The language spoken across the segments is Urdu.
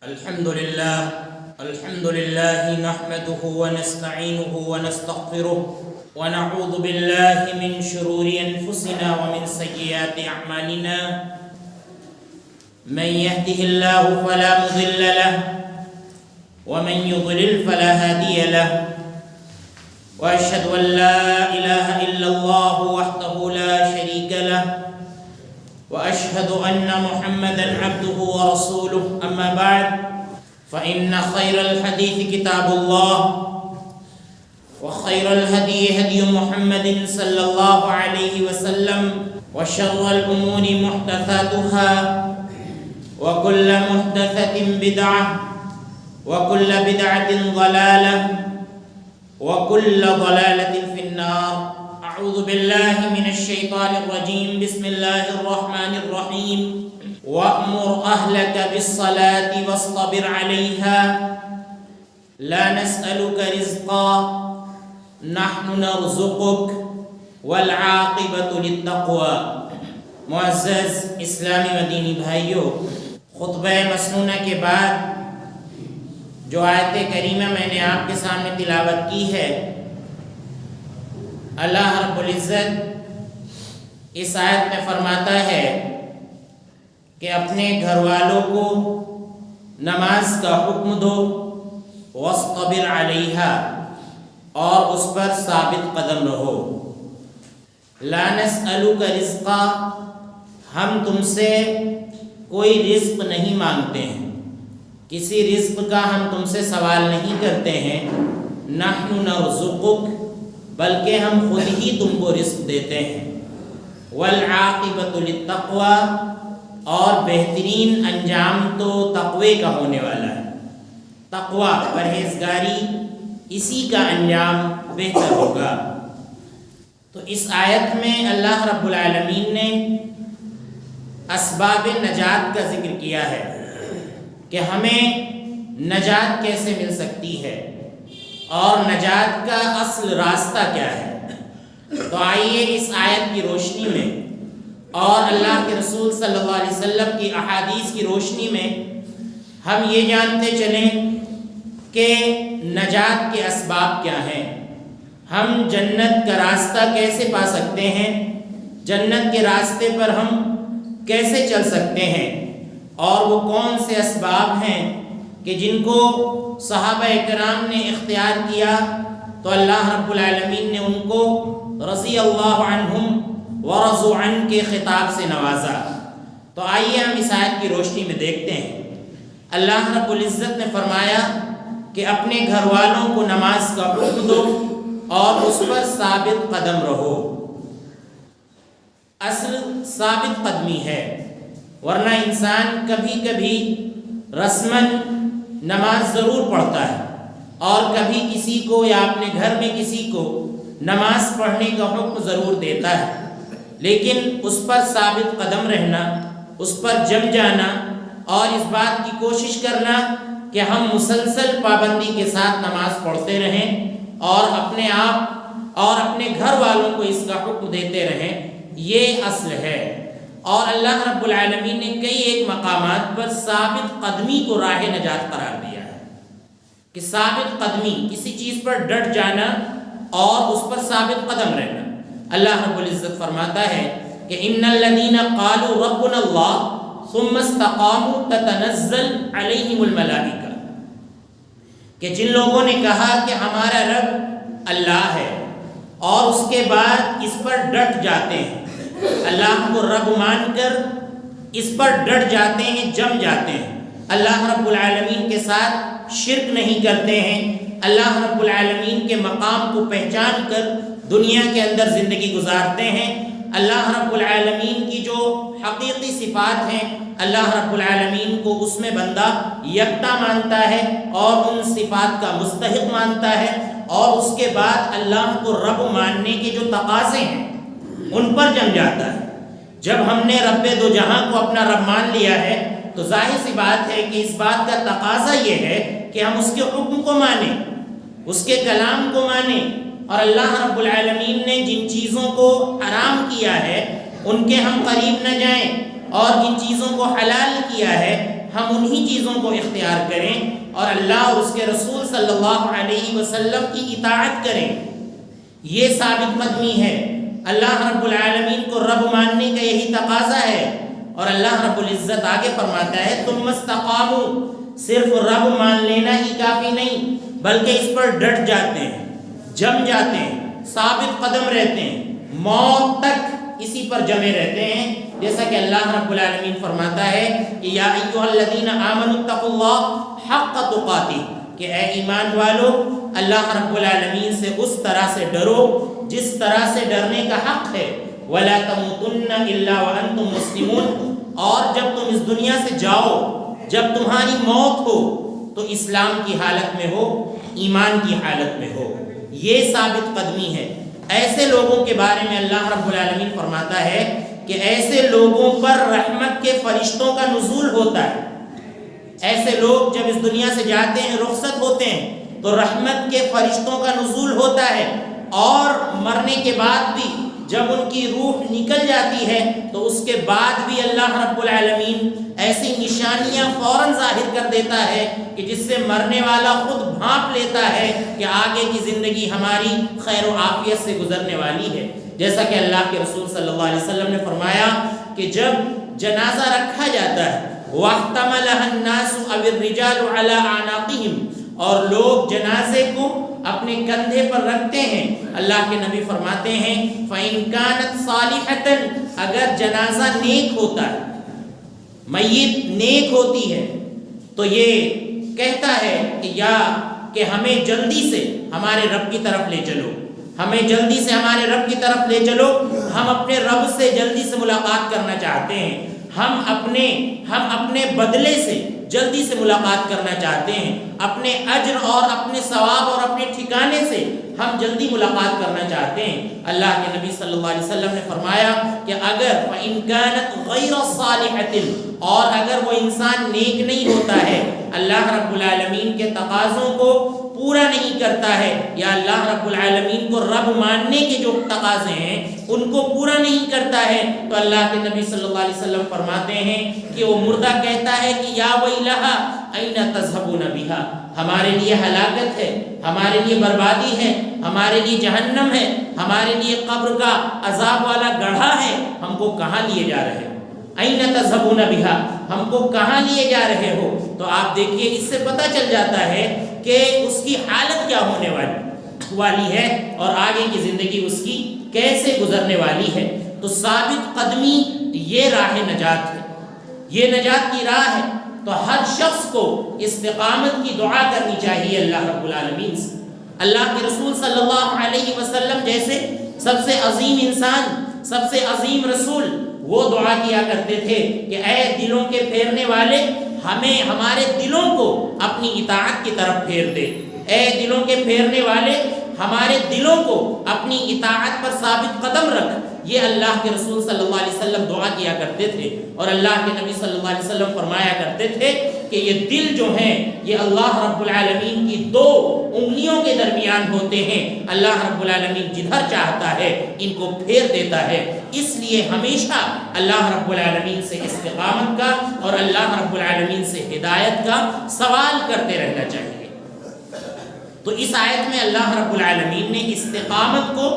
الحمد لله نحمده ونستعينه ونستغفره ونعوذ بالله من شرور أنفسنا ومن سيئات أعمالنا من يهده الله فلا مضل له ومن يضلل فلا هادي له وأشهد أن لا إله إلا الله وحده لا شريك له وأشهد أن محمدًا عبده ورسوله أما بعد فإن خير الحديث كتاب الله وخير الهدي هدي محمد صلى الله عليه وسلم وشر الأمور محدثاتها وكل محدثة بدعة وكل بدعة ضلالة وكل ضلالة في النار. أعوذ بالله من الشيطان الرجيم. بسم الله الرحمن الرحيم. وأمر أهلك بالصلاة واصطبر عليها لا نسألك رزقا نحن نرزقك والعاقبة للتقوى. معزز اسلامی مدینی بھائیوں، خطبہ مسنونہ کے بعد جو آیت کریمہ میں نے آپ کے سامنے تلاوت کی ہے، اللہ رب العزت اس آیت میں فرماتا ہے کہ اپنے گھر والوں کو نماز کا حکم دو، واصطبر علیہا، اور اس پر ثابت قدم رہو. لا نسألک رزقا، ہم تم سے کوئی رزق نہیں مانگتے ہیں، کسی رزق کا ہم تم سے سوال نہیں کرتے ہیں. نحن نرزقک، بلکہ ہم خود ہی تم کو رزق دیتے ہیں. والعاقبۃ للتقوی، اور بہترین انجام تو تقوی کا ہونے والا ہے. تقوی، پرہیزگاری، اسی کا انجام بہتر ہوگا. تو اس آیت میں اللہ رب العالمین نے اسباب نجات کا ذکر کیا ہے کہ ہمیں نجات کیسے مل سکتی ہے اور نجات کا اصل راستہ کیا ہے. تو آئیے اس آیت کی روشنی میں اور اللہ کے رسول صلی اللہ علیہ وسلم کی احادیث کی روشنی میں ہم یہ جانتے چلیں کہ نجات کے اسباب کیا ہیں، ہم جنت کا راستہ کیسے پا سکتے ہیں، جنت کے راستے پر ہم کیسے چل سکتے ہیں، اور وہ کون سے اسباب ہیں کہ جن کو صحابہ کرام نے اختیار کیا تو اللہ رب العالمین نے ان کو رضی اللہ عنہم ورضوا عنہ کے خطاب سے نوازا. تو آئیے ہم اس آیت کی روشنی میں دیکھتے ہیں. اللہ رب العزت نے فرمایا کہ اپنے گھر والوں کو نماز کا حکم دو اور اس پر ثابت قدم رہو. اصل ثابت قدمی ہے، ورنہ انسان کبھی کبھی رسماً نماز ضرور پڑھتا ہے اور کبھی کسی کو یا اپنے گھر میں کسی کو نماز پڑھنے کا حکم ضرور دیتا ہے، لیکن اس پر ثابت قدم رہنا، اس پر جم جانا اور اس بات کی کوشش کرنا کہ ہم مسلسل پابندی کے ساتھ نماز پڑھتے رہیں اور اپنے آپ اور اپنے گھر والوں کو اس کا حکم دیتے رہیں، یہ اصل ہے. اور اللہ رب العالمین نے کئی ایک مقامات پر ثابت قدمی کو راہ نجات قرار دیا ہے کہ ثابت قدمی، کسی چیز پر ڈٹ جانا اور اس پر ثابت قدم رہنا. اللہ رب العزت فرماتا ہے کہ ان الذین قالوا ربنا اللہ ثم استقاموا تتنزل علیہم الملائکہ، کہ جن لوگوں نے کہا کہ ہمارا رب اللہ ہے اور اس کے بعد اس پر ڈٹ جاتے ہیں، اللہ کو رب مان کر اس پر ڈٹ جاتے ہیں، جم جاتے ہیں، اللہ رب العالمین کے ساتھ شرک نہیں کرتے ہیں، اللہ رب العالمین کے مقام کو پہچان کر دنیا کے اندر زندگی گزارتے ہیں، اللہ رب العالمین کی جو حقیقی صفات ہیں اللہ رب العالمین کو اس میں بندہ یکتا مانتا ہے اور ان صفات کا مستحق مانتا ہے، اور اس کے بعد اللہ کو رب ماننے کے جو تقاضے ہیں ان پر جم جاتا ہے. جب ہم نے رب دو جہاں کو اپنا رب مان لیا ہے تو ظاہر سی بات ہے کہ اس بات کا تقاضا یہ ہے کہ ہم اس کے حکم کو مانیں، اس کے کلام کو مانیں، اور اللہ رب العالمین نے جن چیزوں کو حرام کیا ہے ان کے ہم قریب نہ جائیں، اور جن چیزوں کو حلال کیا ہے ہم انہی چیزوں کو اختیار کریں اور اللہ اور اس کے رسول صلی اللہ علیہ وسلم کی اطاعت کریں. یہ ثابت قدمی ہے. اللہ رب العالمین کو رب ماننے کا یہی تقاضا ہے. اور اللہ رب العزت آگے فرماتا ہے ثم استقاموا، صرف رب مان لینا ہی کافی نہیں بلکہ اس پر ڈٹ جاتے ہیں، جم جاتے ہیں، ثابت قدم رہتے ہیں، موت تک اسی پر جمے رہتے ہیں. جیسا کہ اللہ رب العالمین فرماتا ہے کہ یا ایھا الذین آمنوا اتقوا اللہ حق تقاتہ، کہ اے ایمان والو اللہ رب العالمین سے اس طرح سے ڈرو جس طرح سے ڈرنے کا حق ہے. ولا تموتن الا وانتم مسلمون، اور جب تم اس دنیا سے جاؤ، جب تمہاری موت ہو تو اسلام کی حالت میں ہو، ایمان کی حالت میں ہو. یہ ثابت قدمی ہے. ایسے لوگوں کے بارے میں اللہ رب العالمین فرماتا ہے کہ ایسے لوگوں پر رحمت کے فرشتوں کا نزول ہوتا ہے. ایسے لوگ جب اس دنیا سے جاتے ہیں، رخصت ہوتے ہیں، تو رحمت کے فرشتوں کا نزول ہوتا ہے. اور مرنے کے بعد بھی جب ان کی روح نکل جاتی ہے تو اس کے بعد بھی اللہ رب العالمین ایسی نشانیاں فوراً ظاہر کر دیتا ہے کہ جس سے مرنے والا خود بھانپ لیتا ہے کہ آگے کی زندگی ہماری خیر و عافیت سے گزرنے والی ہے. جیسا کہ اللہ کے رسول صلی اللہ علیہ وسلم نے فرمایا کہ جب جنازہ رکھا جاتا ہے وَاحْتَمَلَهَا النَّاسُ أَوِ الرِّجَالُ عَلَىٰ أَعْنَاقِهِمْ، اور لوگ جنازے کو اپنے کندھے پر رکھتے ہیں، اللہ کے نبی فرماتے ہیں فَإِن كَانَتْ صَالِحَةً، اگر جنازہ نیک ہوتا ہے، میت نیک ہوتی ہے، تو یہ کہتا ہے کہ ہمیں جلدی سے ہمارے رب کی طرف لے چلو، ہمیں جلدی سے ہمارے رب کی طرف لے چلو، ہم اپنے رب سے جلدی سے ملاقات کرنا چاہتے ہیں، ہم اپنے بدلے سے جلدی سے ملاقات کرنا چاہتے ہیں، اپنے اجر اور اپنے ثواب اور اپنے ٹھکانے سے ہم جلدی ملاقات کرنا چاہتے ہیں. اللہ کے نبی صلی اللہ علیہ وسلم نے فرمایا کہ اگر فَإِن كَانَتْ غَيْرَ صَالِحَةٍ، اور اگر وہ انسان نیک نہیں ہوتا ہے، اللہ رب العالمین کے تقاضوں کو پورا نہیں کرتا ہے، یا اللہ رب العالمین کو رب ماننے کے جو تقاضے ہیں ان کو پورا نہیں کرتا ہے، تو اللہ کے نبی صلی اللہ علیہ وسلم فرماتے ہیں کہ وہ مردہ کہتا ہے کہ یا ویلہا این تذہبون بہا، ہمارے لیے ہلاکت ہے، ہمارے لیے بربادی ہے، ہمارے لیے جہنم ہے، ہمارے لیے قبر کا عذاب والا گڑھا ہے، ہم کو کہاں لیے جا رہے ہو؟ این تذہبون بہا، ہم کو کہاں لیے جا رہے ہو؟ تو آپ دیکھیے اس سے پتہ چل جاتا ہے کہ اس کی حالت کیا ہونے والی ہے اور آگے کی زندگی اس کی کیسے گزرنے والی ہے. تو ثابت قدمی یہ راہ نجات ہے، یہ نجات کی راہ ہے. تو ہر شخص کو استقامت کی دعا کرنی چاہیے اللہ رب العالمین سے. اللہ کے رسول صلی اللہ علیہ وسلم جیسے سب سے عظیم انسان، سب سے عظیم رسول، وہ دعا کیا کرتے تھے کہ اے دلوں کے پھیرنے والے، ہمیں ہمارے دلوں کو اپنی اطاعت کی طرف پھیر دے. اے دلوں کے پھیرنے والے، ہمارے دلوں کو اپنی اطاعت پر ثابت قدم رکھ. یہ اللہ کے رسول صلی اللہ علیہ وسلم دعا کیا کرتے تھے. اور اللہ کے نبی صلی اللہ علیہ وسلم فرمایا کرتے تھے کہ یہ دل جو ہیں یہ اللہ رب العالمین کی دو انگلیوں کے درمیان ہوتے ہیں. اللہ رب العالمین جدھر چاہتا ہے ان کو پھیر دیتا ہے. اس لیے ہمیشہ اللہ رب العالمین سے استقامت کا اور اللہ رب العالمین سے ہدایت کا سوال کرتے رہنا چاہیے. تو اس آیت میں اللہ رب العالمین نے استقامت کو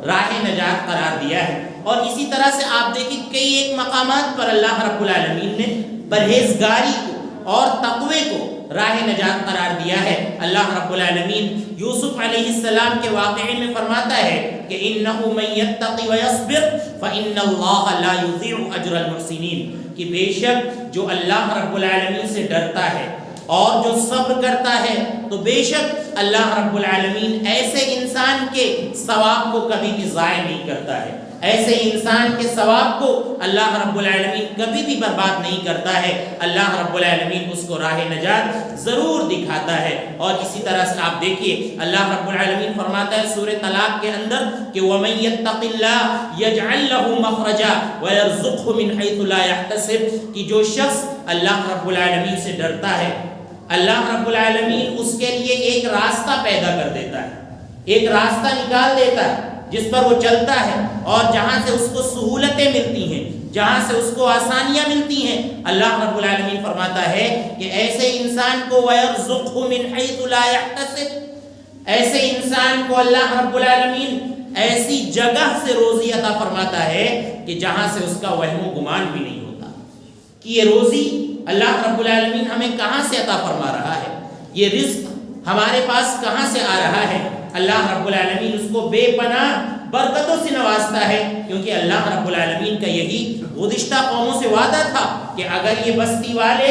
راہ نجات قرار دیا ہے. اور اسی طرح سے آپ دیکھیں کئی ایک مقامات پر اللہ رب العالمین نے پرہیزگاری کو اور تقوی کو راہ نجات قرار دیا ہے. اللہ رب العالمین یوسف علیہ السلام کے واقعے میں فرماتا ہے کہ اِنَّهُ مَن يَتَّقِ وَيَصْبِرْ فَإِنَّ اللَّهَ لَا يُضِيعُ أَجْرَ الْمُحْسِنِينَ، کہ بے شک جو اللہ رب العالمین سے ڈرتا ہے اور جو صبر کرتا ہے تو بے شک اللہ رب العالمین ایسے انسان کے ثواب کو کبھی بھی ضائع نہیں کرتا ہے. ایسے انسان کے ثواب کو اللہ رب العالمین کبھی بھی برباد نہیں کرتا ہے. اللہ رب العالمین اس کو راہ نجات ضرور دکھاتا ہے. اور اسی طرح سے آپ دیکھیے اللہ رب العالمین فرماتا ہے سورہ طلاق کے اندر کہ وَمَن يَتَّقِ اللَّهَ يَجْعَلْ لَهُ مَخْرَجًا وَيَرْزُقْهُ مِنْ حَيْثُ لَا يَحْتَسِبُ، کہ جو شخص اللہ رب العالمین سے ڈرتا ہے اللہ رب العالمین اس کے لیے ایک راستہ پیدا کر دیتا ہے، ایک راستہ نکال دیتا ہے جس پر وہ چلتا ہے اور جہاں سے اس کو سہولتیں ملتی ہیں، جہاں سے اس کو آسانیاں ملتی ہیں، اللہ رب العالمین فرماتا ہے کہ ایسے انسان کو وَيَرْزُقْهُ مِنْ حَيْثُ لَا يَحْتَسِبُ، ایسے انسان کو اللہ رب العالمین ایسی جگہ سے روزی عطا فرماتا ہے کہ جہاں سے اس کا وہم و گمان بھی نہیں ہوتا کہ یہ روزی اللہ رب العالمین ہمیں کہاں سے عطا فرما رہا ہے، یہ رزق ہمارے پاس کہاں سے آ رہا ہے۔ اللہ رب العالمین اس کو بے پناہ برکتوں سے نوازتا ہے، کیونکہ اللہ رب العالمین کا یہی گزشتہ قوموں سے وعدہ تھا کہ اگر یہ بستی والے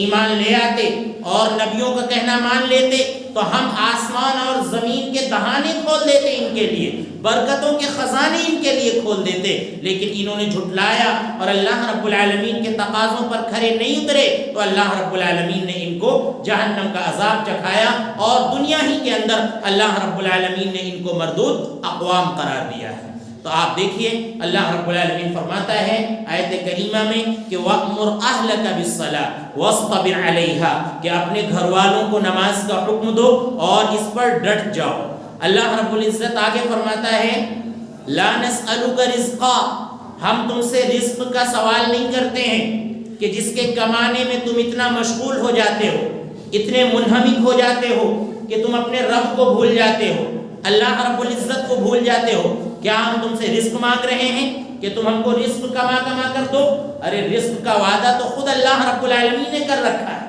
ایمان لے آتے اور نبیوں کا کہنا مان لیتے تو ہم آسمان اور زمین کے دہانے کھول دیتے، ان کے لیے برکتوں کے خزانے ان کے لیے کھول دیتے، لیکن انہوں نے جھٹلایا اور اللہ رب العالمین کے تقاضوں پر کھرے نہیں اترے تو اللہ رب العالمین نے ان کو جہنم کا عذاب چکھایا اور دنیا ہی کے اندر اللہ رب العالمین نے ان کو مردود اقوام قرار دیا ہے۔ تو آپ دیکھیے اللہ رب العالمین فرماتا ہے آیت کریمہ میں کہ وَأْمُرْ أَهْلَكَ بِالصَّلَاةِ وَاصْطَبِرْ عَلَيْهَا، کہ اپنے گھر والوں کو نماز کا حکم دو اور اس پر ڈٹ جاؤ۔ اللہ رب العزت آگے فرماتا ہے لَا نَسْأَلُكَ رِزْقًا، ہم تم سے رزق کا سوال نہیں کرتے ہیں کہ جس کے کمانے میں تم اتنا مشغول ہو جاتے ہو، اتنے منہمک ہو جاتے ہو کہ تم اپنے رب کو بھول جاتے ہو، اللہ رب العزت کو بھول جاتے ہو۔ کیا ہم تم سے رزق مانگ رہے ہیں کہ تم ہم کو رزق کما کر دو؟ ارے رزق کا وعدہ تو خود اللہ رب العالمین نے کر رکھا ہے۔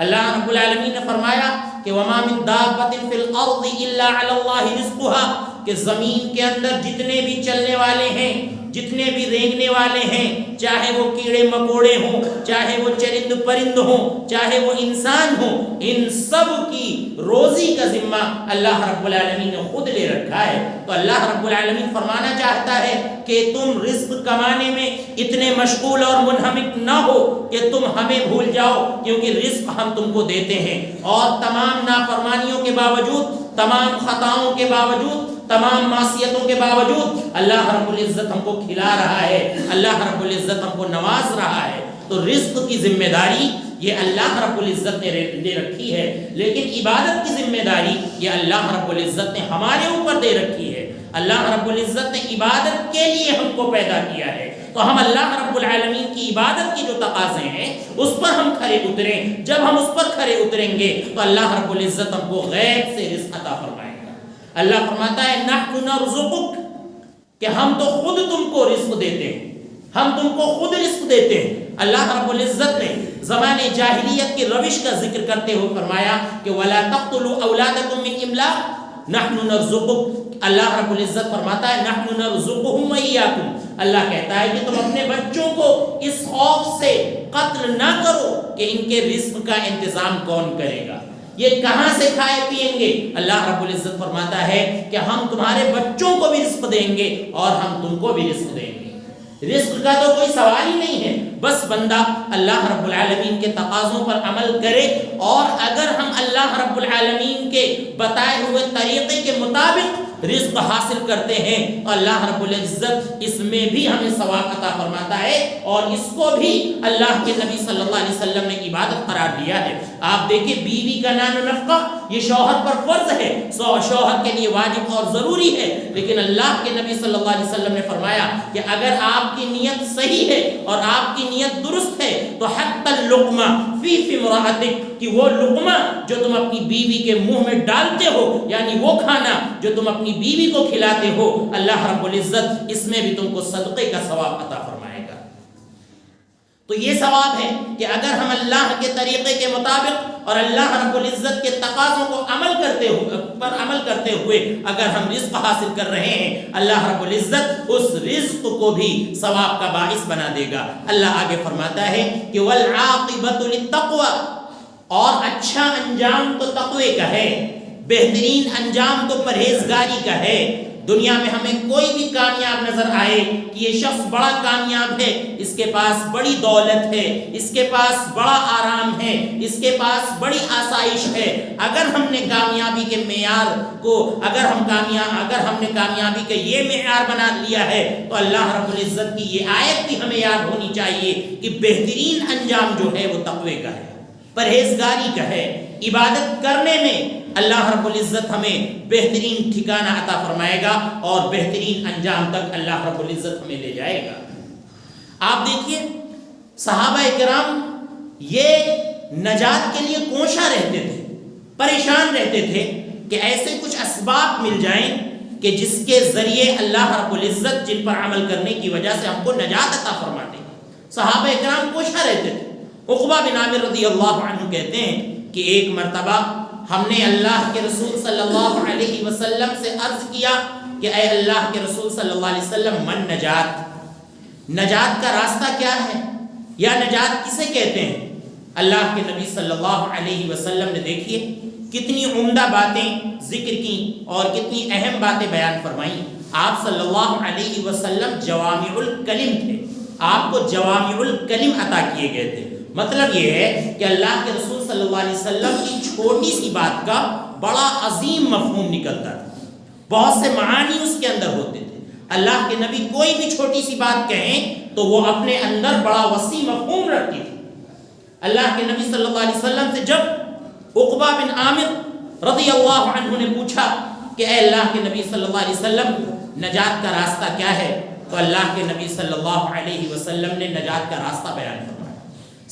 اللہ رب العالمین نے فرمایا کہ وَمَا مِن دَابَّةٍ فِي الْأَرْضِ إِلَّا عَلَى اللَّهِ رِزْقُهَا، کہ زمین کے اندر جتنے بھی چلنے والے ہیں، جتنے بھی رینگنے والے ہیں، چاہے وہ کیڑے مکوڑے ہوں، چاہے وہ چرند پرند ہوں، چاہے وہ انسان ہوں، ان سب کی روزی کا ذمہ اللہ رب العالمین نے خود لے رکھا ہے۔ تو اللہ رب العالمین فرمانا چاہتا ہے کہ تم رزق کمانے میں اتنے مشغول اور منہمک نہ ہو کہ تم ہمیں بھول جاؤ، کیونکہ رزق ہم تم کو دیتے ہیں، اور تمام نافرمانیوں کے باوجود، تمام خطاؤں کے باوجود، تمام معصیتوں کے باوجود اللہ رب العزت ہم کو کھلا رہا ہے، اللہ رب العزت ہم کو نواز رہا ہے۔ تو رزق کی ذمہ داری یہ اللہ رب العزت نے دے رکھی ہے، لیکن عبادت کی ذمہ داری یہ اللہ رب العزت نے ہمارے اوپر دے رکھی ہے۔ اللہ رب العزت نے عبادت کے لیے ہم کو پیدا کیا ہے، تو ہم اللہ رب العالمین کی عبادت کی جو تقاضے ہیں اس پر ہم کھرے اتریں۔ جب ہم اس پر کھرے اتریں گے تو اللہ رب العزت ہم کو غیب سے رزق عطا فرمائے گا۔ اللہ فرماتا ہے نحن نرزقک، کہ ہم تو خود تم کو رزق دیتے ہیں، ہم تم کو خود رزق دیتے ہیں۔ اللہ رب العزت نے زمانے جاہلیت کی روش کا ذکر کرتے ہوئے فرمایا کہ وَلَا تَقْتُلُوا أَوْلَادَكُمْ مِنْ إِمْلَاقٍ نَحْنُ نَرْزُقُكُمْ، اللہ رب العزت فرماتا ہے نَحْنُ نَرْزُقُهُمْ وَإِيَّاكُمْ، اللہ کہتا ہے کہ تم اپنے بچوں کو اس خوف سے قتل نہ کرو کہ ان کے رزق کا انتظام کون کرے گا، یہ کہاں سے کھائے پیئیں گے۔ اللہ رب العزت فرماتا ہے کہ ہم تمہارے بچوں کو بھی رزق دیں گے اور ہم تم کو بھی رزق دیں گے۔ رزق کا تو کوئی سوال ہی نہیں ہے، بس بندہ اللہ رب العالمین کے تقاضوں پر عمل کرے، اور اگر ہم اللہ رب العالمین کے بتائے ہوئے طریقے کے مطابق رزق حاصل کرتے ہیں تو اللہ رب العزت اس میں بھی ہمیں ثواب عطا فرماتا ہے، اور اس کو بھی اللہ کے نبی صلی اللہ علیہ وسلم نے عبادت قرار دیا ہے۔ آپ دیکھیں بیوی کا نان و نفقہ یہ شوہر پر فرض ہے، شوہر کے لیے واجب اور ضروری ہے، لیکن اللہ کے نبی صلی اللہ علیہ وسلم نے فرمایا کہ اگر آپ کی نیت صحیح ہے اور آپ کی نیت درست ہے تو حتی اللقمہ فی امرأتک، کہ وہ لقمہ جو تم اپنی بیوی کے منہ میں ڈالتے ہو، یعنی وہ کھانا جو تم اپنی بیوی کو کھلاتے ہو، اللہ رب العزت اس میں بھی تم کو صدقے کا ثواب عطا فرمائے گا۔ تو یہ ثواب ہے کہ اگر ہم اللہ کے طریقے کے مطابق اور اللہ رب العزت کے تقاضوں کو عمل کرتے ہوئے اگر ہم رزق حاصل کر رہے ہیں، اللہ رب العزت اس رزق کو بھی ثواب کا باعث بنا دے گا۔ اللہ آگے فرماتا ہے کہ والعاقبۃ للتقوی، اور اچھا انجام تو تقوی کا ہے، بہترین انجام تو پرہیزگاری کا ہے۔ دنیا میں ہمیں کوئی بھی کامیاب نظر آئے کہ یہ شخص بڑا کامیاب ہے، اس کے پاس بڑی دولت ہے، اس کے پاس بڑا آرام ہے، اس کے پاس بڑی آسائش ہے، اگر ہم نے کامیابی کے معیار کو اگر ہم نے کامیابی کا یہ معیار بنا لیا ہے تو اللہ رب العزت کی یہ آیت بھی ہمیں یاد ہونی چاہیے کہ بہترین انجام جو ہے وہ تقوی کا ہے، پرہیزگاری کا ہے۔ عبادت کرنے میں اللہ رب العزت ہمیں بہترین ٹھکانہ عطا فرمائے گا اور بہترین انجام تک اللہ رب العزت ہمیں لے جائے گا۔ آپ دیکھیے صحابہ کرام یہ نجات کے لیے کوشاں رہتے تھے، پریشان رہتے تھے کہ ایسے کچھ اسباب مل جائیں کہ جس کے ذریعے اللہ رب العزت جن پر عمل کرنے کی وجہ سے ہم کو نجات عطا فرما دے. صحابہ کرام کوشاں رہتے تھے. عقبہ بن عامر رضی اللہ عنہ کہتے ہیں کہ ایک مرتبہ ہم نے اللہ کے رسول صلی اللہ علیہ وسلم سے عرض کیا کہ اے اللہ کے رسول صلی اللہ علیہ وسلم من نجات، نجات کا راستہ کیا ہے یا نجات کسے کہتے ہیں؟ اللہ کے نبی صلی اللہ علیہ وسلم نے دیکھیے کتنی عمدہ باتیں ذکر کی اور کتنی اہم باتیں بیان فرمائیں. آپ صلی اللہ علیہ وسلم جوامع الکلم تھے، آپ کو جوامع الکلم عطا کیے گئے تھے. مطلب یہ ہے کہ اللہ کے رسول صلی اللہ علیہ وسلم کی چھوٹی سی بات کا بڑا عظیم مفہوم نکلتا تھا، بہت سے معانی اس کے اندر ہوتے تھے. اللہ کے نبی کوئی بھی چھوٹی سی بات کہیں تو وہ اپنے اندر بڑا وسیع مفہوم رکھتی تھی. اللہ کے نبی صلی اللہ علیہ وسلم سے جب عقبہ بن عامر رضی اللہ عنہ نے پوچھا کہ اے اللہ کے نبی صلی اللہ علیہ وسلم نجات کا راستہ کیا ہے، تو اللہ کے نبی صلی اللہ علیہ وسلم نے نجات کا راستہ بیان فرمایا.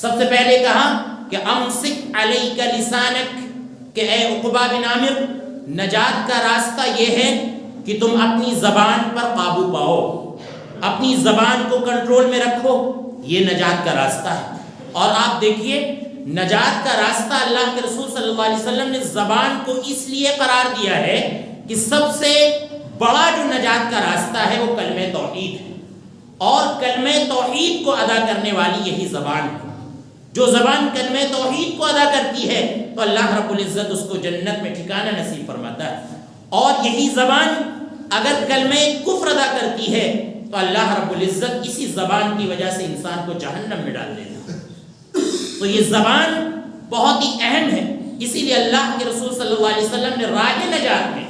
سب سے پہلے کہا کہ امسک علیک لسانک، کہ اے عقبہ بن عامر نجات کا راستہ یہ ہے کہ تم اپنی زبان پر قابو پاؤ، اپنی زبان کو کنٹرول میں رکھو، یہ نجات کا راستہ ہے. اور آپ دیکھیے نجات کا راستہ اللہ کے رسول صلی اللہ علیہ وسلم نے زبان کو اس لیے قرار دیا ہے کہ سب سے بڑا جو نجات کا راستہ ہے وہ کلمہ توحید ہے، اور کلمہ توحید کو ادا کرنے والی یہی زبان ہے. جو زبان کلمہ توحید کو ادا کرتی ہے تو اللہ رب العزت اس کو جنت میں ٹھکانہ نصیب فرماتا ہے، اور یہی زبان اگر کلمہ کفر ادا کرتی ہے تو اللہ رب العزت اسی زبان کی وجہ سے انسان کو جہنم میں ڈال دیتا ہے. تو یہ زبان بہت ہی اہم ہے، اسی لیے اللہ کے رسول صلی اللہ علیہ وسلم نے راہ نجات میں،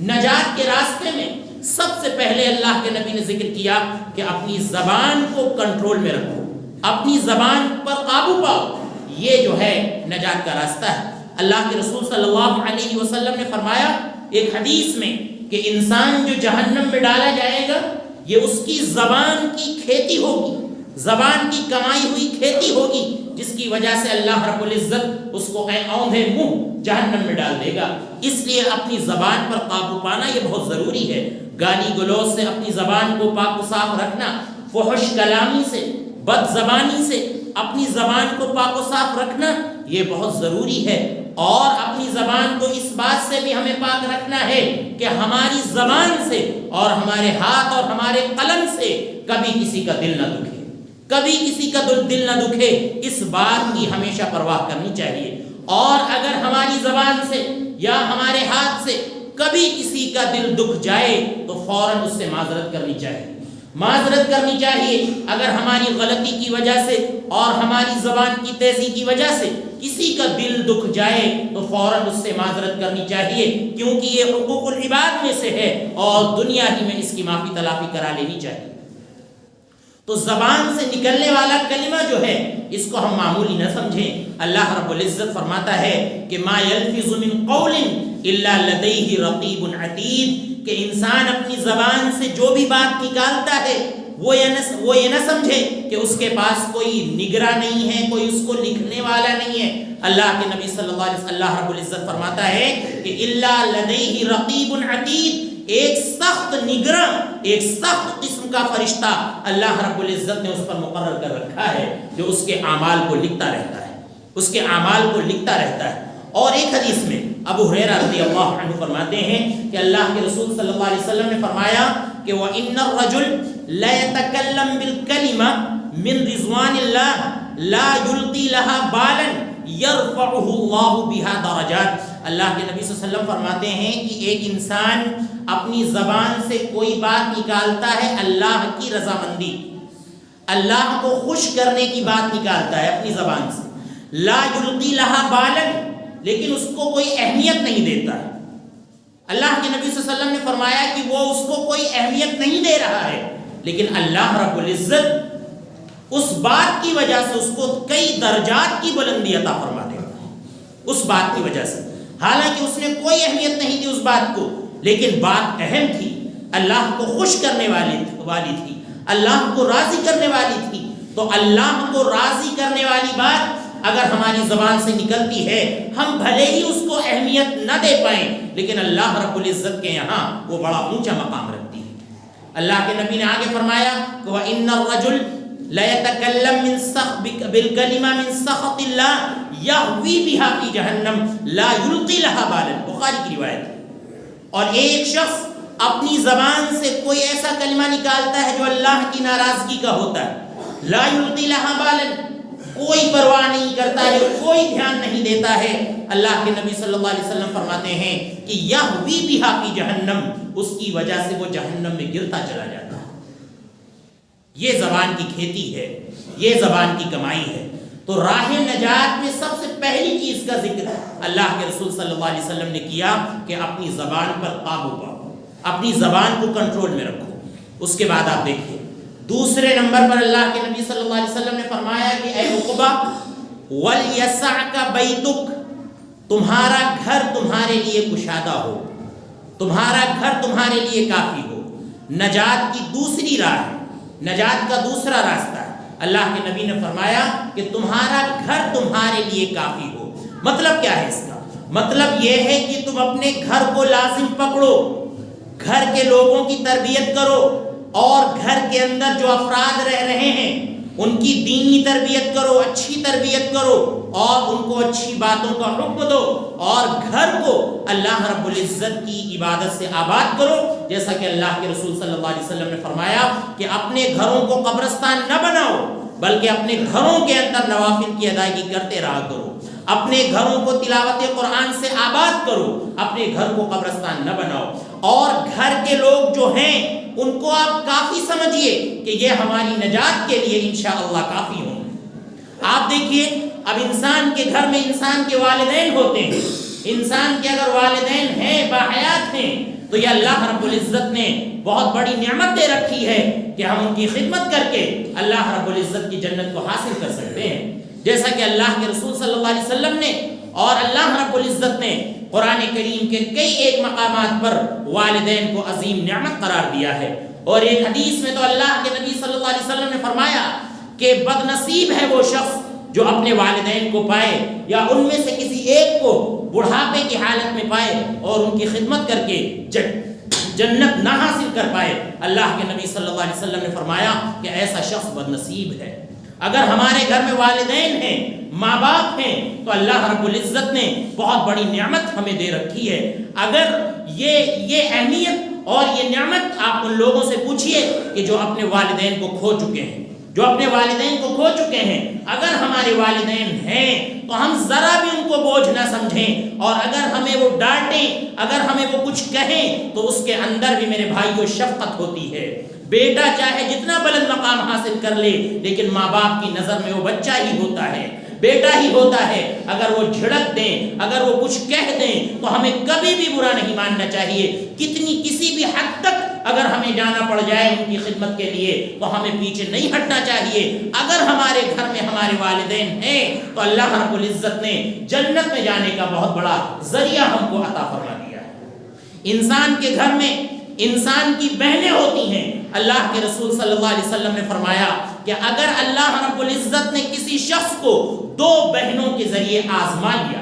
نجات کے راستے میں سب سے پہلے اللہ کے نبی نے ذکر کیا کہ اپنی زبان کو کنٹرول میں رکھو، اپنی زبان پر قابو پاؤ، یہ جو ہے نجات کا راستہ ہے. اللہ کے رسول صلی اللہ علیہ وسلم نے فرمایا ایک حدیث میں کہ انسان جو جہنم میں ڈالا جائے گا یہ اس کی زبان کی کھیتی ہوگی، زبان کی کمائی ہوئی کھیتی ہوگی، جس کی وجہ سے اللہ رب العزت اس کو اوندھے منہ جہنم میں ڈال دے گا. اس لیے اپنی زبان پر قابو پانا یہ بہت ضروری ہے. گالی گلوچ سے اپنی زبان کو پاک و صاف رکھنا، فحش کلامی سے، بد زبانی سے اپنی زبان کو پاک و صاف رکھنا یہ بہت ضروری ہے. اور اپنی زبان کو اس بات سے بھی ہمیں پاک رکھنا ہے کہ ہماری زبان سے اور ہمارے ہاتھ اور ہمارے قلم سے کبھی کسی کا دل نہ دکھے، کبھی کسی کا دل نہ دکھے، اس بات کی ہمیشہ پرواہ کرنی چاہیے. اور اگر ہماری زبان سے یا ہمارے ہاتھ سے کبھی کسی کا دل دکھ جائے تو فوراً اس سے معذرت کرنی چاہیے، معذرت کرنی چاہیے. اگر ہماری غلطی کی وجہ سے اور ہماری زبان کی تیزی کی وجہ سے کسی کا دل دکھ جائے تو فوراً اس سے معذرت کرنی چاہیے، کیونکہ یہ حقوق العباد میں سے ہے اور دنیا ہی میں اس کی معافی تلافی کرا لینی چاہیے. تو زبان سے نکلنے والا کلمہ جو ہے اس کو ہم معمولی نہ سمجھیں. اللہ رب العزت فرماتا ہے کہ ما یلفظ من قول الا لدیہ رقیب عتید، کہ انسان اپنی زبان سے جو بھی بات نکالتا ہے وہ یہ نہ سمجھے کہ اس کے پاس کوئی نگراں نہیں ہے، کوئی اس کو لکھنے والا نہیں ہے. اللہ کے نبی صلی اللہ علیہ وسلم اللہ رب العزت فرماتا ہے کہ الا لدیہ رقیب عتید، ایک سخت نگراں، ایک سخت قسم کا فرشتہ اللہ رب العزت نے اس پر مقرر کر رکھا ہے جو اس کے اعمال کو لکھتا رہتا ہے، اس کے اعمال کو لکھتا رہتا ہے. اور ایک حدیث میں ابو ہریرہ رضی اللہ عنہ فرماتے ہیں کہ اللہ کے رسول صلی اللہ علیہ وسلم نے فرمایا کہ وَإِنَّ الرَّجُلَ لَا يَتَكَلَّمْ بِالْكَلِمَةِ مِنْ رِضْوَانِ اللَّهِ لَا يُلْقِي لَهَا بَالًا يَرْفَعُهُ اللَّهُ بِهَا دَرَجَاتٍ. اللہ کے نبی صلی اللہ علیہ وسلم فرماتے ہیں کہ ایک انسان اپنی زبان سے کوئی بات نکالتا ہے اللہ کی رضامندی، اللہ کو خوش کرنے کی بات نکالتا ہے اپنی زبان سے، لا يُلْقِي لَهَا بَالًا، لیکن اس کو کوئی اہمیت نہیں دیتا ہے. اللہ کے نبی صلی اللہ علیہ وسلم نے فرمایا کہ وہ اس کو کوئی اہمیت نہیں دے رہا ہے، لیکن اللہ رب العزت اس بات کی وجہ سے اس کو کئی درجات کی بلندی عطا فرما دیتا ہے اس بات کی وجہ سے. حالانکہ اس نے کوئی اہمیت نہیں دی اس بات کو، لیکن بات اہم تھی، اللہ کو خوش کرنے والی تھی، اللہ کو راضی کرنے والی تھی. تو اللہ کو راضی کرنے والی بات اگر ہماری زبان سے نکلتی ہے، ہم بھلے ہی اس کو اہمیت نہ دے پائیں، لیکن اللہ رب العزت کے یہاں وہ بڑا اونچا مقام رکھتی ہے. اللہ کے نبی نے آگے فرمایا کہ وَإِنَّ الرَّجُلَ لَيَتَكَلَّمُ بِالْكَلِمَةِ مِنْ سَخَطِ اللَّهِ يَهْوِي بِهَا فِي جَهَنَّمَ لَا يُلْقِي لَهَا بَالًا. بخاری کی روایت ہے. اور ایک شخص اپنی زبان سے کوئی ایسا کلمہ نکالتا ہے جو اللہ کی ناراضگی کا ہوتا ہے، لا يُلْقِي لَهَا بَالًا، کوئی پرواہ نہیں کرتا ہے، کوئی دھیان نہیں دیتا ہے. اللہ کے نبی صلی اللہ علیہ وسلم فرماتے ہیں کہ یہوی بہا فی جہنم، اس کی وجہ سے وہ جہنم میں گرتا چلا جاتا ہے. یہ زبان کی کھیتی ہے، یہ زبان کی کمائی ہے. تو راہ نجات میں سب سے پہلی چیز کا ذکر اللہ کے رسول صلی اللہ علیہ وسلم نے کیا کہ اپنی زبان پر قابو پاؤ، اپنی زبان کو کنٹرول میں رکھو. اس کے بعد آپ دیکھیے دوسرے نمبر پر اللہ کے نبی صلی اللہ علیہ وسلم نے فرمایا کہ اے عقبہ وَلْيَسَعْكَ بَيْتُكَ، تمہارا گھر تمہارے لیے کشادہ ہو، تمہارا گھر تمہارے لیے کافی ہو. نجات کی دوسری راہ ہے، نجات کا دوسرا راستہ ہے. اللہ کے نبی نے فرمایا کہ تمہارا گھر تمہارے لیے کافی ہو. مطلب کیا ہے اس کا؟ مطلب یہ ہے کہ تم اپنے گھر کو لازم پکڑو، گھر کے لوگوں کی تربیت کرو، اور گھر کے اندر جو افراد رہ رہے ہیں ان کی دینی تربیت کرو، اچھی تربیت کرو، اور ان کو اچھی باتوں کا حکم دو، اور گھر کو اللہ رب العزت کی عبادت سے آباد کرو. جیسا کہ اللہ کے رسول صلی اللہ علیہ وسلم نے فرمایا کہ اپنے گھروں کو قبرستان نہ بناؤ، بلکہ اپنے گھروں کے اندر نوافل کی ادائیگی کرتے رہا کرو. اپنے گھروں کو تلاوت قرآن سے آباد کرو، اپنے گھر کو قبرستان نہ بناؤ. اور گھر کے لوگ جو ہیں ان کو آپ کافی سمجھیے کہ یہ ہماری نجات کے لیے انشاءاللہ کافی ہوں. آپ دیکھیے اب انسان کے گھر میں انسان کے والدین ہوتے ہیں. انسان کے اگر والدین ہیں، باحیات ہیں، تو یہ اللہ رب العزت نے بہت بڑی نعمت دے رکھی ہے کہ ہم ان کی خدمت کر کے اللہ رب العزت کی جنت کو حاصل کر سکتے ہیں. جیسا کہ اللہ کے رسول صلی اللہ علیہ وسلم نے اور اللہ رب العزت نے قرآن کریم کے کئی ایک مقامات پر والدین کو عظیم نعمت قرار دیا ہے. اور ایک حدیث میں تو اللہ کے نبی صلی اللہ علیہ وسلم نے فرمایا کہ بد نصیب ہے وہ شخص جو اپنے والدین کو پائے یا ان میں سے کسی ایک کو بڑھاپے کی حالت میں پائے اور ان کی خدمت کر کے جنت نہ حاصل کر پائے. اللہ کے نبی صلی اللہ علیہ وسلم نے فرمایا کہ ایسا شخص بد نصیب ہے. اگر ہمارے گھر میں والدین ہیں، ماں باپ ہیں، تو اللہ رب العزت نے بہت بڑی نعمت ہمیں دے رکھی ہے. اگر یہ اہمیت اور یہ نعمت آپ ان لوگوں سے پوچھئے کہ جو اپنے والدین کو کھو چکے ہیں، جو اپنے والدین کو کھو چکے ہیں. اگر ہمارے والدین ہیں تو ہم ذرا بھی ان کو بوجھ نہ سمجھیں، اور اگر ہمیں وہ ڈانٹیں، اگر ہمیں وہ کچھ کہیں، تو اس کے اندر بھی میرے بھائیوں شفقت ہوتی ہے. بیٹا چاہے جتنا بلند مقام حاصل کر لے، لیکن ماں باپ کی نظر میں وہ بچہ ہی ہوتا ہے، بیٹا ہی ہوتا ہے. اگر وہ جھڑک دیں، اگر وہ کچھ کہہ دیں، تو ہمیں کبھی بھی برا نہیں ماننا چاہیے. کسی بھی حد تک اگر ہمیں جانا پڑ جائے ان کی خدمت کے لیے تو ہمیں پیچھے نہیں ہٹنا چاہیے. اگر ہمارے گھر میں ہمارے والدین ہیں تو اللہ رب العزت نے جنت میں جانے کا بہت بڑا ذریعہ ہم کو عطا فرما دیا ہے. انسان کے گھر میں انسان کی بہنیں ہوتی ہیں. اللہ کے رسول صلی اللہ علیہ وسلم نے فرمایا کہ اگر اللہ رب العزت نے کسی شخص کو 2 بہنوں کے ذریعے آزما لیا،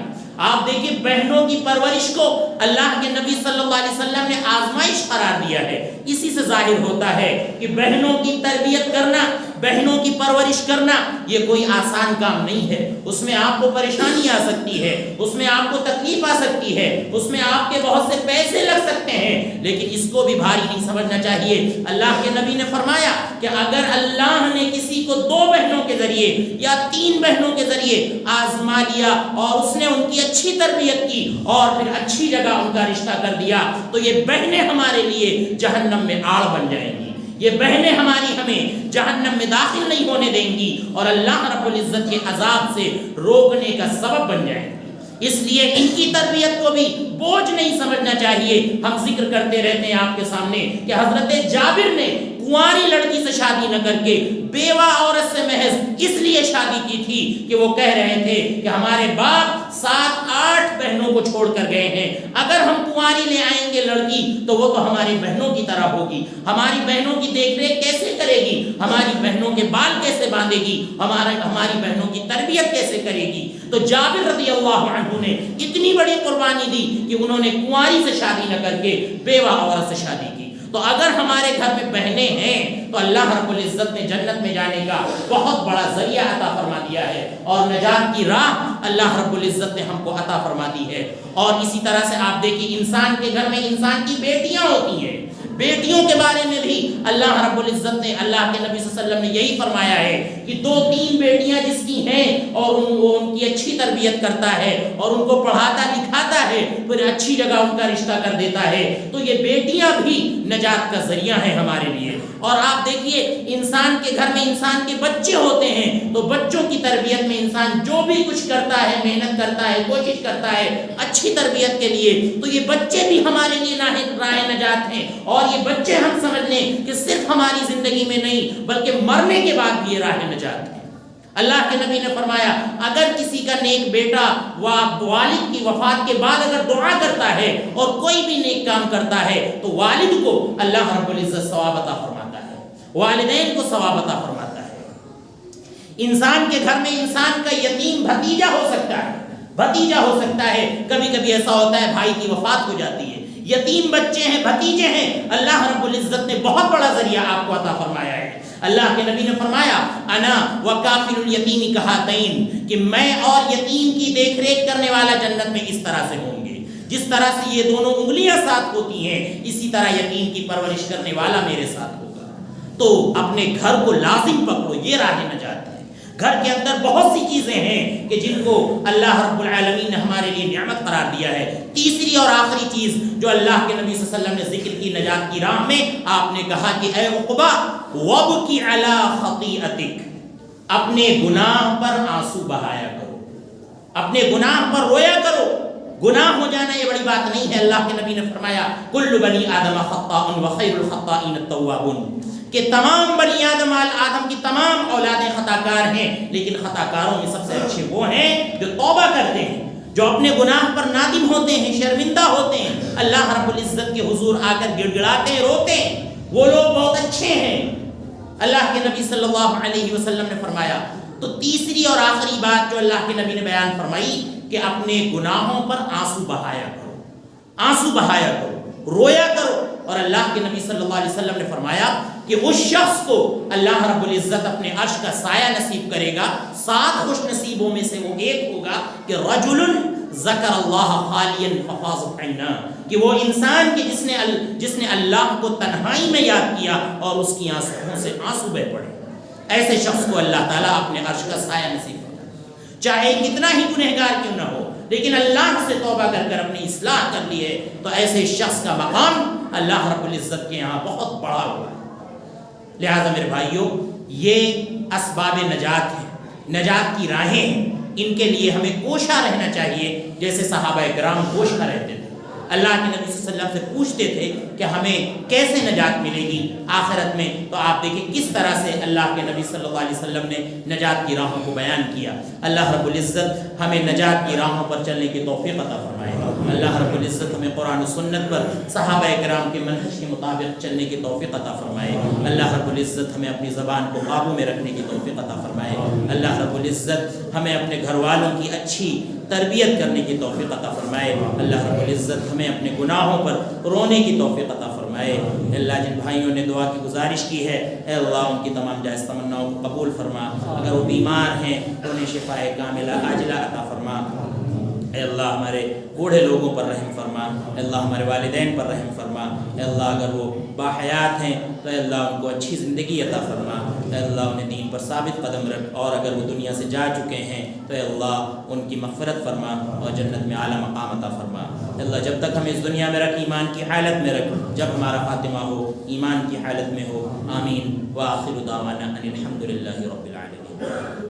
آپ دیکھیں بہنوں کی پرورش کو اللہ کے نبی صلی اللہ علیہ وسلم نے آزمائش قرار دیا ہے. اسی سے ظاہر ہوتا ہے کہ بہنوں کی تربیت کرنا، بہنوں کی پرورش کرنا یہ کوئی آسان کام نہیں ہے. اس میں آپ کو پریشانی آ سکتی ہے، اس میں آپ کو تکلیف آ سکتی ہے، اس میں آپ کے بہت سے پیسے لگ سکتے ہیں، لیکن اس کو بھی بھاری نہیں سمجھنا چاہیے. اللہ کے نبی نے فرمایا کہ اگر اللہ نے کسی کو 2 بہنوں کے ذریعے یا 3 بہنوں کے ذریعے آزما لیا اور اس نے ان کی اچھی تربیت کی اور پھر اچھی جگہ ان کا رشتہ کر دیا، تو یہ بہنیں ہمارے لیے جہنم میں آڑ بن جائیں گی. یہ بہنیں ہمیں جہنم میں داخل نہیں ہونے دیں گی اور اللہ رب العزت کے عذاب سے روکنے کا سبب بن جائیں گی. اس لیے ان کی تربیت کو بھی بوجھ نہیں سمجھنا چاہیے. ہم ذکر کرتے رہتے ہیں آپ کے سامنے کہ حضرت جابر نے کنواری لڑکی سے شادی نہ کر کے بیوہ عورت سے محض اس لیے شادی کی تھی کہ وہ کہہ رہے تھے کہ ہمارے باپ 7-8 بہنوں کو چھوڑ کر گئے ہیں. اگر ہم کنواری لے آئیں گے لڑکی تو وہ تو ہماری بہنوں کی طرح ہوگی. ہماری بہنوں کی دیکھ ریکھ کیسے کرے گی؟ ہماری بہنوں کے بال کیسے باندھے گی؟ ہماری بہنوں کی تربیت کیسے کرے گی؟ تو جابر رضی اللہ عنہ نے اتنی بڑی قربانی دی کہ انہوں نے کنواری سے شادی نہ کر کے بیوہ عورت سے شادی کی. تو اگر ہمارے گھر میں بہنیں ہیں تو اللہ رب العزت نے جنت میں جانے کا بہت بڑا ذریعہ عطا فرما دیا ہے اور نجات کی راہ اللہ رب العزت نے ہم کو عطا فرما دی ہے. اور اسی طرح سے آپ دیکھیں انسان کے گھر میں انسان کی بیٹیاں ہوتی ہیں. بیٹیوں کے بارے میں بھی اللہ رب العزت نے اللہ کے نبی صلی اللہ علیہ وسلم نے یہی فرمایا ہے کہ 2-3 بیٹیاں جس کی ہیں اور ان کی اچھی تربیت کرتا ہے اور ان کو پڑھاتا لکھاتا ہے پھر اچھی جگہ ان کا رشتہ کر دیتا ہے تو یہ بیٹیاں بھی نجات کا ذریعہ ہیں ہمارے لیے. اور آپ دیکھیے انسان کے گھر میں انسان کے بچے ہوتے ہیں تو بچوں کی تربیت میں انسان جو بھی کچھ کرتا ہے محنت کرتا ہے کوشش کرتا ہے اچھی تربیت کے لیے تو یہ بچے بھی ہمارے لیے راہ نجات ہیں. اور یہ بچے ہم سمجھ لیں کہ صرف ہماری زندگی میں نہیں بلکہ مرنے کے بعد بھی یہ راہ نجات ہے. اللہ کے نبی نے فرمایا اگر کسی کا نیک بیٹا والد کی وفات کے بعد اگر دعا کرتا ہے اور کوئی بھی نیک کام کرتا ہے تو والد کو اللہ رب العزت ثواب عطا فرماتا ہے, والدین کو ثواب عطا فرماتا ہے. انسان کے گھر میں انسان کا یتیم بھتیجا ہو سکتا ہے, بھتیجا ہو سکتا ہے. کبھی کبھی ایسا ہوتا ہے بھائی کی وفات ہو جاتی ہے, یتیم بچے ہیں, بھتیجے ہیں. اللہ رب العزت نے بہت بڑا ذریعہ آپ کو عطا فرمایا ہے. اللہ کے نبی نے فرمایا انا وکافل الیتیم کہاتین کہ میں اور یتیم کی دیکھ ریکھ کرنے والا جنت میں اس طرح سے ہوں گے. جس طرح سے یہ دونوں انگلیاں ساتھ ہوتی ہیں اسی طرح یتیم کی پرورش کرنے والا میرے ساتھ ہوگا. تو اپنے گھر کو لازم پکڑو, یہ راہ نجات ہے. گھر کے اندر بہت سی چیزیں ہیں کہ جن کو اللہ رب العالمین نے ہمارے لیے نعمت قرار دیا ہے. تیسری اور آخری چیز جو اللہ کے نبی صلی اللہ علیہ وسلم نے ذکر کی نجات کی راہ میں, آپ نے کہا کہ اے عقبہ وابکی علی خطیئتک, اپنے گناہ پر آنسو بہایا کرو, اپنے گناہ پر رویا کرو. گناہ ہو جانا یہ بڑی بات نہیں ہے. اللہ کے نبی نے فرمایا کل بنی آدم خطاء وخیر الخطائین التوابون کہ تمام بنی آدم کی تمام اولادیں خطا کار ہیں لیکن خطا کاروں میں سب سے اچھے وہ ہیں جو توبہ کرتے ہیں, جو اپنے گناہ پر نادم ہوتے ہیں, شرمندہ ہوتے ہیں, اللہ رب العزت کے حضور آ کر گڑ گڑاتے ہیں, روتے ہیں. وہ لوگ بہت اچھے ہیں. اللہ کے نبی صلی اللہ علیہ وسلم نے فرمایا. تو تیسری اور آخری بات جو اللہ کے نبی نے بیان فرمائی کہ اپنے گناہوں پر آنسو بہایا کرو, آنسو بہایا کرو, رویا کرو. اور اللہ کے نبی صلی اللہ علیہ وسلم نے فرمایا کہ اس شخص کو اللہ رب العزت اپنے عرش کا سایہ نصیب کرے گا. 7 خوش نصیبوں میں سے وہ ایک ہوگا کہ رجل ذکر اللہ خالیا ففاضت عینا, کہ وہ انسان کہ جس نے اللہ کو تنہائی میں یاد کیا اور اس کی آنکھوں سے آنسو بہ پڑے. ایسے شخص کو اللہ تعالیٰ اپنے عرش کا سایہ نصیب کرے, چاہے کتنا ہی گنہگار کیوں نہ ہو لیکن اللہ سے توبہ کر کر اپنی اصلاح کر لی ہے تو ایسے شخص کا مقام اللہ رب العزت کے یہاں بہت بڑا ہوا ہے. لہذا میرے بھائیوں یہ اسباب نجات ہیں, نجات کی راہیں ہیں. ان کے لیے ہمیں کوشاں رہنا چاہیے جیسے صحابہ کرام کوشاں رہتے تھے. اللہ کے نبی صلی اللہ علیہ وسلم سے پوچھتے تھے کہ ہمیں کیسے نجات ملے گی آخرت میں. تو آپ دیکھیں کس طرح سے اللہ کے نبی صلی اللہ علیہ وسلم نے نجات کی راہوں کو بیان کیا. اللہ رب العزت ہمیں نجات کی راہوں پر چلنے کی توفیق عطا فرمائے. اللہ رب العزت ہمیں قرآن و سنت پر صحابہ کرام کے منہج کے مطابق چلنے کی توفیق عطا فرمائے. اللہ رب العزت ہمیں اپنی زبان کو قابو میں رکھنے کی توفیق عطا فرمائے. اللہ رب العزت ہمیں اپنے گھر والوں کی اچھی تربیت کرنے کی توفیق عطا فرمائے. اللہ رب العزت ہمیں اپنے گناہوں پر رونے کی توفیق عطا فرمائے. اللہ جن بھائیوں نے دعا کی گزارش کی ہے اے اللہ ان کی تمام جائز تمناؤں کو قبول فرما. اگر وہ بیمار ہیں تو انہیں شفائے کاملہ عاجلہ عطا فرما. اے اللہ ہمارے بوڑھے لوگوں پر رحم فرما. اے اللہ ہمارے والدین پر رحم فرما. اے اللہ اگر وہ باحیات ہیں تو اے اللہ ان کو اچھی زندگی عطا فرما. اے اللہ انہیں دین پر ثابت قدم رکھ, اور اگر وہ دنیا سے جا چکے ہیں تو اے اللہ ان کی مغفرت فرما اور جنت میں اعلیٰ مقام عطا فرما. اے اللہ جب تک ہمیں اس دنیا میں رکھ ایمان کی حالت میں رکھ, جب ہمارا خاتمہ ہو ایمان کی حالت میں ہو. آمین. وآخر دعوانا ان الحمد للہ رب العالمین.